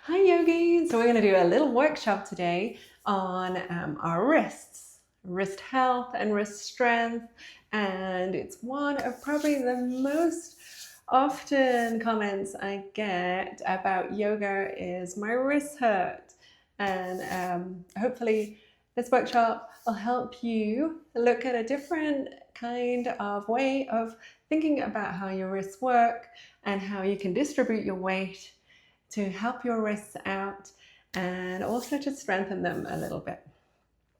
Hi yogis! So we're going to do a little workshop today on our wrists, wrist health and wrist strength, and it's one of probably the most often comments I get about yoga is my wrists hurt, and hopefully this workshop will help you look at a different kind of way of thinking about how your wrists work and how you can distribute your weight to help your wrists out and also to strengthen them a little bit.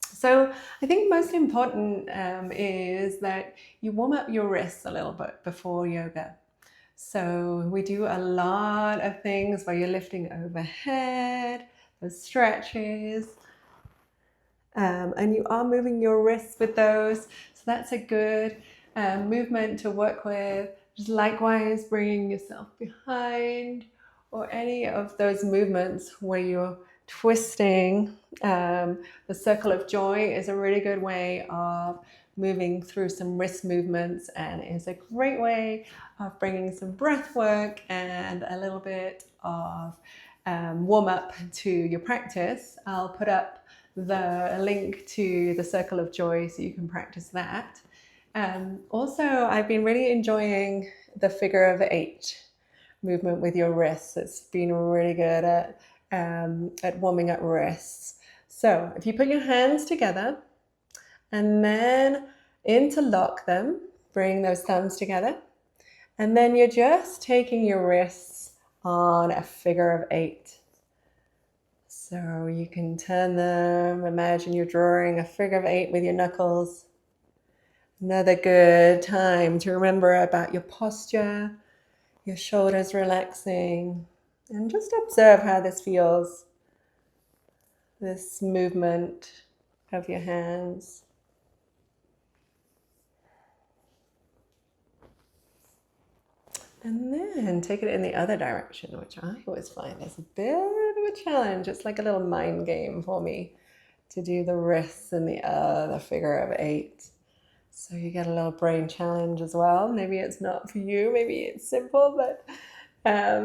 So I think most important is that you warm up your wrists a little bit before yoga. So we do a lot of things where you're lifting overhead, those stretches, and you are moving your wrists with those. So that's a good movement to work with. Just likewise, bringing yourself behind, or any of those movements where you're twisting. The circle of joy is a really good way of moving through some wrist movements, and is a great way of bringing some breath work and a little bit of warm up to your practice. I'll put up the link to the circle of joy so you can practice that. Also, I've been really enjoying the figure of 8 movement with your wrists. It's been really good at warming up wrists. So if you put your hands together and then interlock them, bring those thumbs together, and then you're just taking your wrists on a figure of 8. So you can turn them, imagine you're drawing a figure of 8 with your knuckles. Another good time to remember about your posture, your shoulders relaxing, and just observe how this feels, this movement of your hands. And then take it in the other direction, which I always find is a bit of a challenge. It's like a little mind game for me to do the wrists in the other figure of 8. So you get a little brain challenge as well. Maybe it's not for you, maybe it's simple, but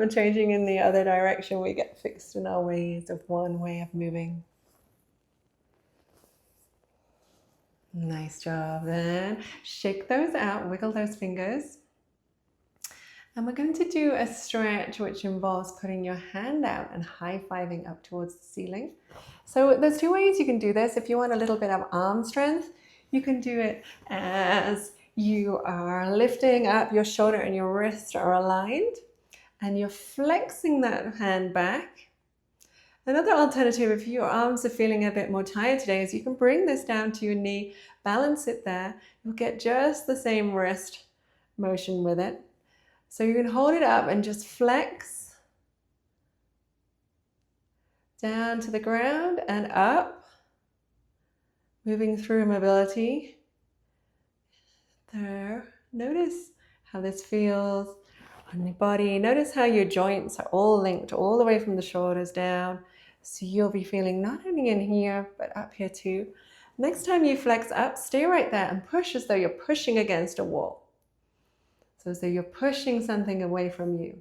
changing in the other direction, we get fixed in our ways of one way of moving. Nice job. Then shake those out, wiggle those fingers. And we're going to do a stretch which involves putting your hand out and high-fiving up towards the ceiling. So there's 2 ways you can do this. If you want a little bit of arm strength, you can do it as you are lifting up, your shoulder and your wrist are aligned, and you're flexing that hand back. Another alternative, if your arms are feeling a bit more tired today, is you can bring this down to your knee, balance it there. You'll get just the same wrist motion with it. So you can hold it up and just flex down to the ground and up, moving through mobility. There. Notice how this feels on your body. Notice how your joints are all linked all the way from the shoulders down. So you'll be feeling not only in here, but up here too. Next time you flex up, stay right there and push as though you're pushing against a wall. So as though you're pushing something away from you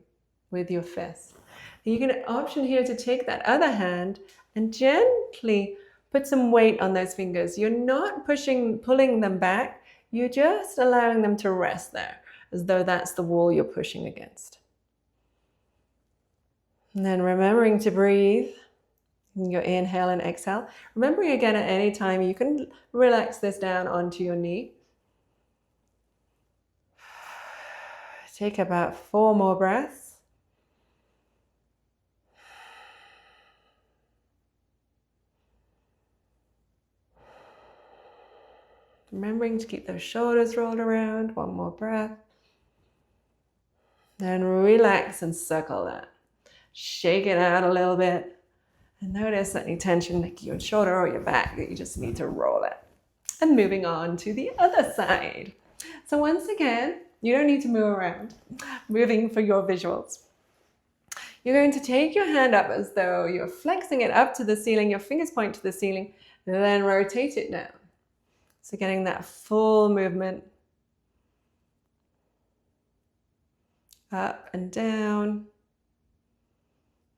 with your fist. And you get an option here to take that other hand and gently put some weight on those fingers. You're not pulling them back. You're just allowing them to rest there, as though that's the wall you're pushing against. And then remembering to breathe in your inhale and exhale. Remembering again at any time, you can relax this down onto your knee. Take about 4 more breaths. Remembering to keep those shoulders rolled around. 1 more breath. Then relax and circle that. Shake it out a little bit. And notice any tension like your shoulder or your back that you just need to roll it. And moving on to the other side. So once again, you don't need to move around. Moving for your visuals. You're going to take your hand up as though you're flexing it up to the ceiling. Your fingers point to the ceiling. Then rotate it down. So getting that full movement. Up and down.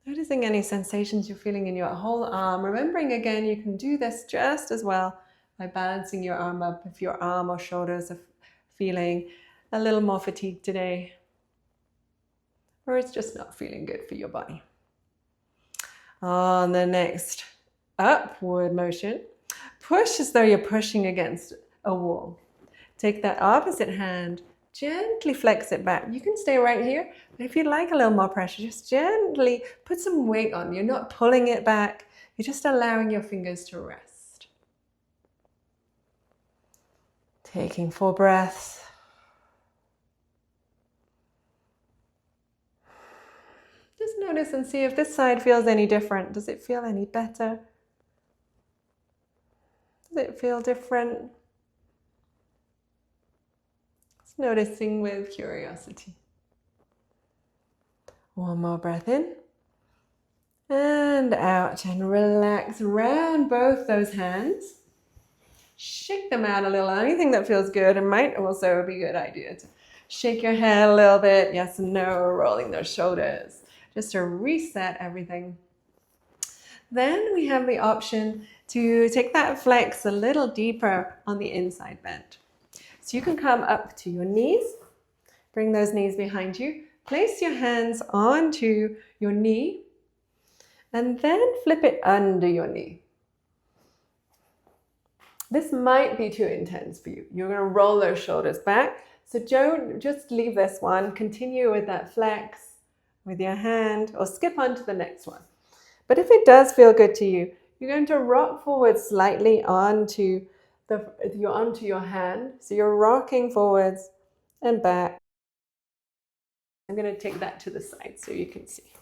Noticing any sensations you're feeling in your whole arm. Remembering again, you can do this just as well by balancing your arm up if your arm or shoulders are feeling a little more fatigued today, or it's just not feeling good for your body. On the next upward motion, push as though you're pushing against a wall. Take that opposite hand, gently flex it back. You can stay right here, but if you'd like a little more pressure, just gently put some weight on. You're not pulling it back, you're just allowing your fingers to rest. Taking 4 breaths. Just notice and see if this side feels any different. Does it feel any better? Does it feel different? Just noticing with curiosity. One more breath in and out, and relax around both those hands. Shake them out a little. Anything that feels good, and might also be a good idea to shake your head a little bit. Yes and no, rolling those shoulders, just to reset everything. Then we have the option to take that flex a little deeper on the inside bend. So you can come up to your knees, bring those knees behind you, place your hands onto your knee, and then flip it under your knee. This might be too intense for you. You're going to roll those shoulders back. So don't just leave this one. Continue with that flex with your hand, or skip on to the next one. But if it does feel good to you, you're going to rock forward slightly onto your hand. So you're rocking forwards and back. I'm going to take that to the side so you can see.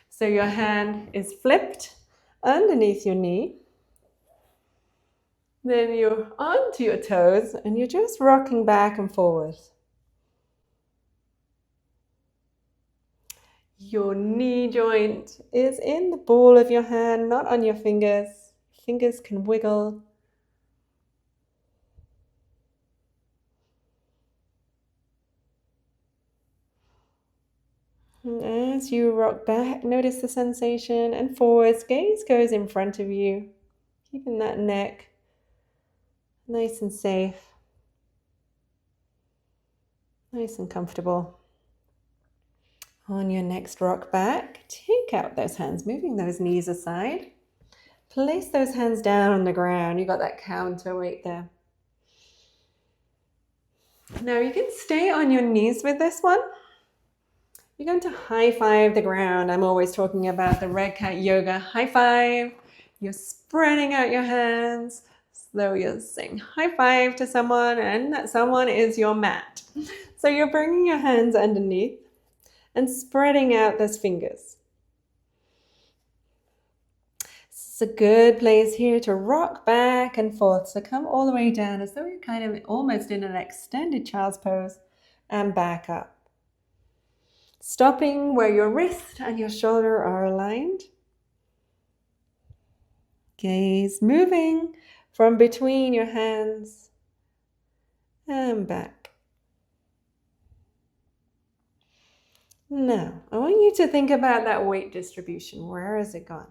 So your hand is flipped underneath your knee. Then you're onto your toes and you're just rocking back and forward. Your knee joint is in the ball of your hand, not on your fingers. Fingers can wiggle. And as you rock back, notice the sensation, and forwards, gaze goes in front of you, keeping that neck nice and safe, nice and comfortable. On your next rock back, take out those hands, moving those knees aside. Place those hands down on the ground. You got that counterweight there. Now you can stay on your knees with this one. You're going to high five the ground. I'm always talking about the redcatyoga high five. You're spreading out your hands. So you're saying high five to someone, and that someone is your mat. So you're bringing your hands underneath and spreading out those fingers. It's a good place here to rock back and forth. So come all the way down as though you're kind of almost in an extended child's pose, and back up. Stopping where your wrist and your shoulder are aligned. Gaze moving from between your hands and back. Now, I want you to think about that weight distribution. Where has it gone?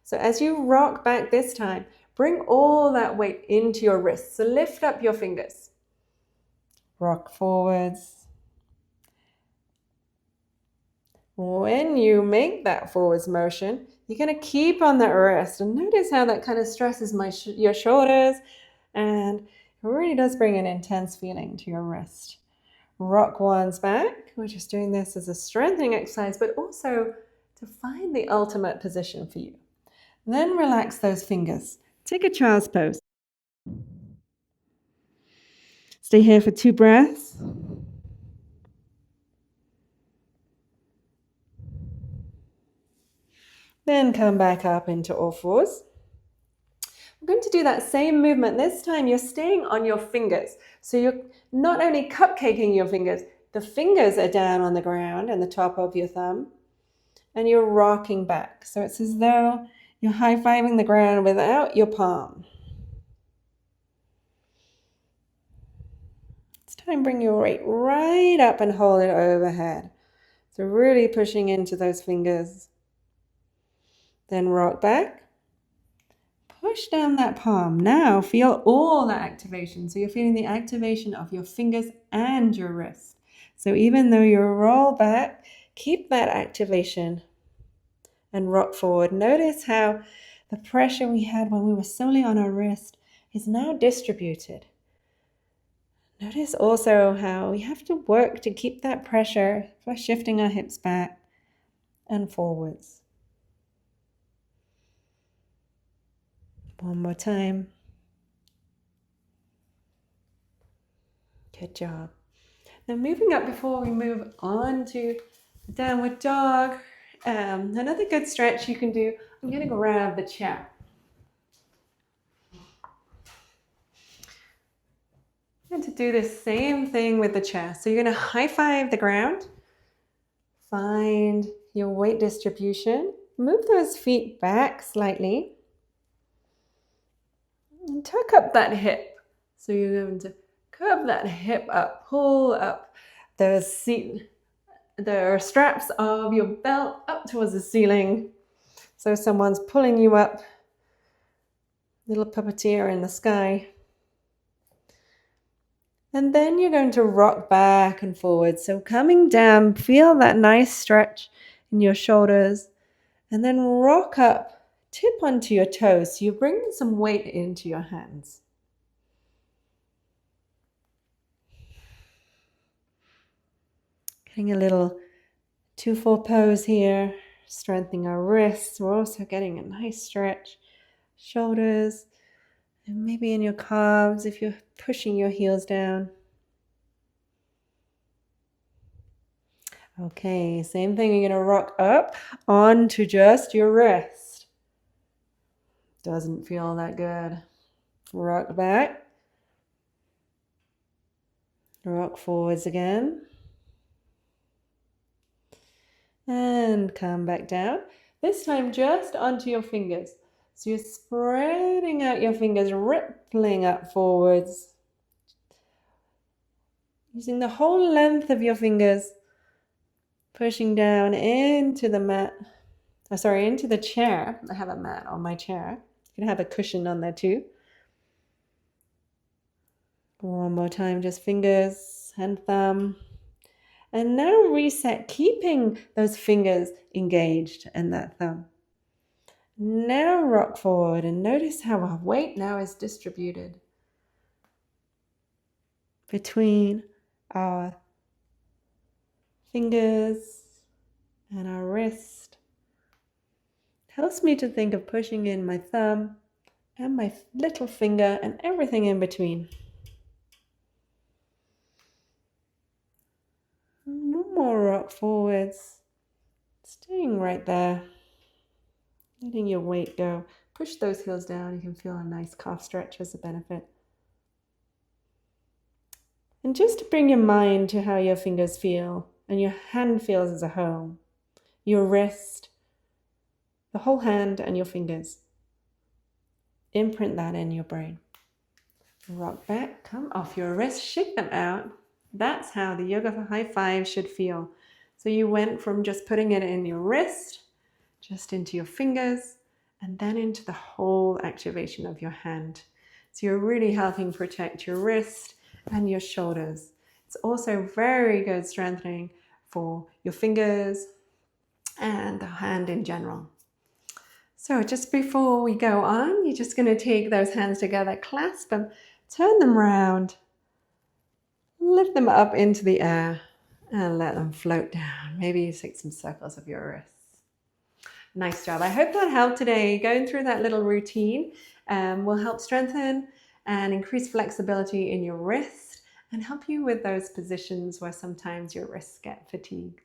So as you rock back this time, bring all that weight into your wrists. So lift up your fingers. Rock forwards. When you make that forwards motion, you're going to keep on that wrist, and notice how that kind of stresses your shoulders, and it really does bring an intense feeling to your wrist. Rock ones back. We're just doing this as a strengthening exercise, but also to find the ultimate position for you. Then relax those fingers. Take a child's pose. Stay here for 2 breaths. Then come back up into all fours. We're going to do that same movement. This time you're staying on your fingers. So you're not only cupcaking your fingers, the fingers are down on the ground and the top of your thumb, and you're rocking back. So it's as though you're high-fiving the ground without your palm. This time bring your weight right up and hold it overhead. So really pushing into those fingers. Then rock back. Push down that palm. Now feel all that activation. So you're feeling the activation of your fingers and your wrist. So even though you roll back, keep that activation and rock forward. Notice how the pressure we had when we were solely on our wrist is now distributed. Notice also how we have to work to keep that pressure by shifting our hips back and forwards. One more time. Good job. Now moving up before we move on to downward dog. Another good stretch you can do, I'm going to grab the chair. I'm going to do the same thing with the chair. So you're going to high five the ground. Find your weight distribution. Move those feet back slightly. And tuck up that hip. So you're going to curve that hip up, pull up the straps of your belt up towards the ceiling. So someone's pulling you up, little puppeteer in the sky. And then you're going to rock back and forward. So coming down, feel that nice stretch in your shoulders, and then rock up, tip onto your toes. So you're bringing some weight into your hands. Getting a little 2-4 pose here, strengthening our wrists. We're also getting a nice stretch, shoulders, and maybe in your calves if you're pushing your heels down. Okay, same thing. You're going to rock up onto just your wrist. Doesn't feel that good. Rock back. Rock forwards again. And come back down. This time just onto your fingers. So you're spreading out your fingers, rippling up forwards. Using the whole length of your fingers. Pushing down into the mat. Into the chair. I have a mat on my chair. You can have a cushion on there too. One more time, just fingers and thumb. And now reset, keeping those fingers engaged and that thumb. Now rock forward and notice how our weight now is distributed between our fingers and our wrist. It helps me to think of pushing in my thumb and my little finger and everything in between. One more rock forwards, staying right there, letting your weight go. Push those heels down. You can feel a nice calf stretch as a benefit. And just to bring your mind to how your fingers feel and your hand feels as a whole, your wrist, the whole hand and your fingers. Imprint that in your brain. Rock back, come off your wrist, shake them out. That's how the yoga high five should feel. So you went from just putting it in your wrist, just into your fingers, and then into the whole activation of your hand. So you're really helping protect your wrist and your shoulders. It's also very good strengthening for your fingers and the hand in general. So just before we go on, you're just going to take those hands together, clasp them, turn them around, lift them up into the air and let them float down. Maybe you take some circles of your wrists. Nice job. I hope that helped today. Going through that little routine will help strengthen and increase flexibility in your wrist and help you with those positions where sometimes your wrists get fatigued.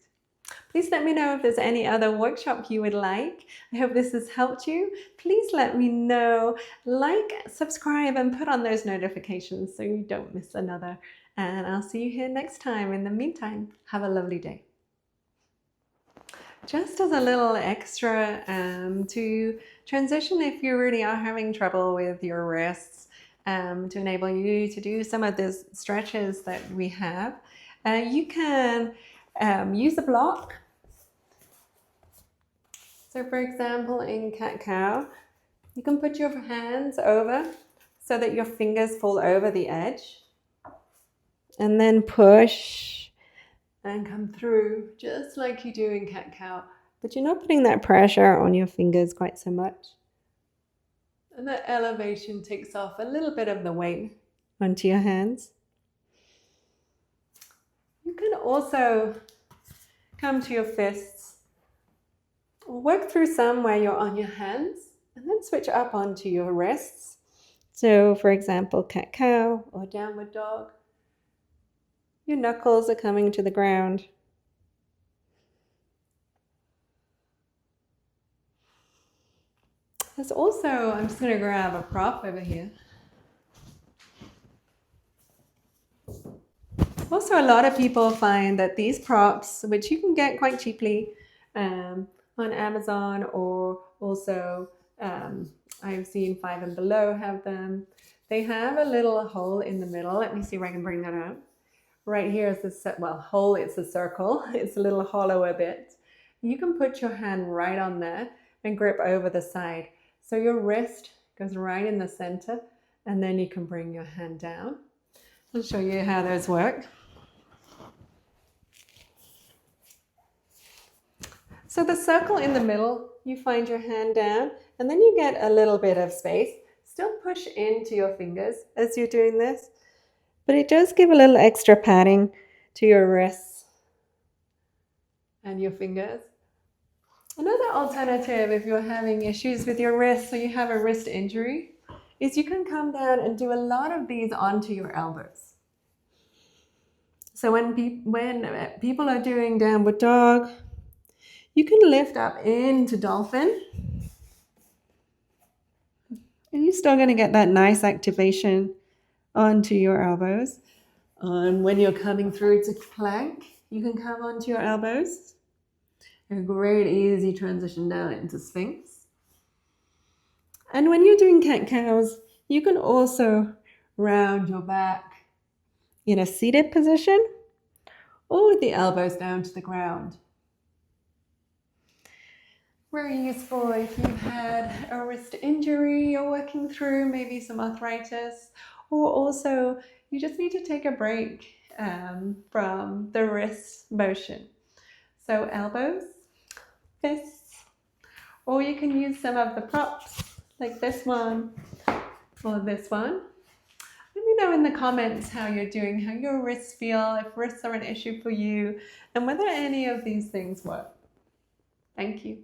Please let me know if there's any other workshop you would like. I hope this has helped you. Please let me know. Like, subscribe, and put on those notifications so you don't miss another. And I'll see you here next time. In the meantime, have a lovely day. Just as a little extra to transition if you really are having trouble with your wrists, to enable you to do some of these stretches that we have, you can use a block. So for example, in cat-cow, you can put your hands over so that your fingers fall over the edge, and then push and come through just like you do in cat-cow, but you're not putting that pressure on your fingers quite so much. And that elevation takes off a little bit of the weight onto your hands. You can also come to your fists, or work through some where you're on your hands, and then switch up onto your wrists. So for example, cat-cow or downward dog. Your knuckles are coming to the ground. There's also, I'm just going to grab a prop over here. Also, a lot of people find that these props, which you can get quite cheaply on Amazon, or also I've seen Five and Below have them. They have a little hole in the middle. Let me see if I can bring that out. Right here is the, well, hole, it's a circle. It's a little hollow a bit. You can put your hand right on there and grip over the side. So your wrist goes right in the center, and then you can bring your hand down. I'll show you how those work. So the circle in the middle, you find your hand down, and then you get a little bit of space. Still push into your fingers as you're doing this, but it does give a little extra padding to your wrists and your fingers. Another alternative, if you're having issues with your wrists or you have a wrist injury, is you can come down and do a lot of these onto your elbows. So when people are doing downward dog, you can lift up into dolphin, and you're still going to get that nice activation onto your elbows. And when you're coming through to plank, you can come onto your elbows. A great easy transition down into Sphinx. And when you're doing cat-cows, you can also round your back in a seated position or with the elbows down to the ground. Very useful if you've had a wrist injury you're working through, maybe some arthritis, or also you just need to take a break from the wrist motion. So elbows, fists, or you can use some of the props like this one or this one. Let me know in the comments how you're doing, how your wrists feel, if wrists are an issue for you, and whether any of these things work. Thank you.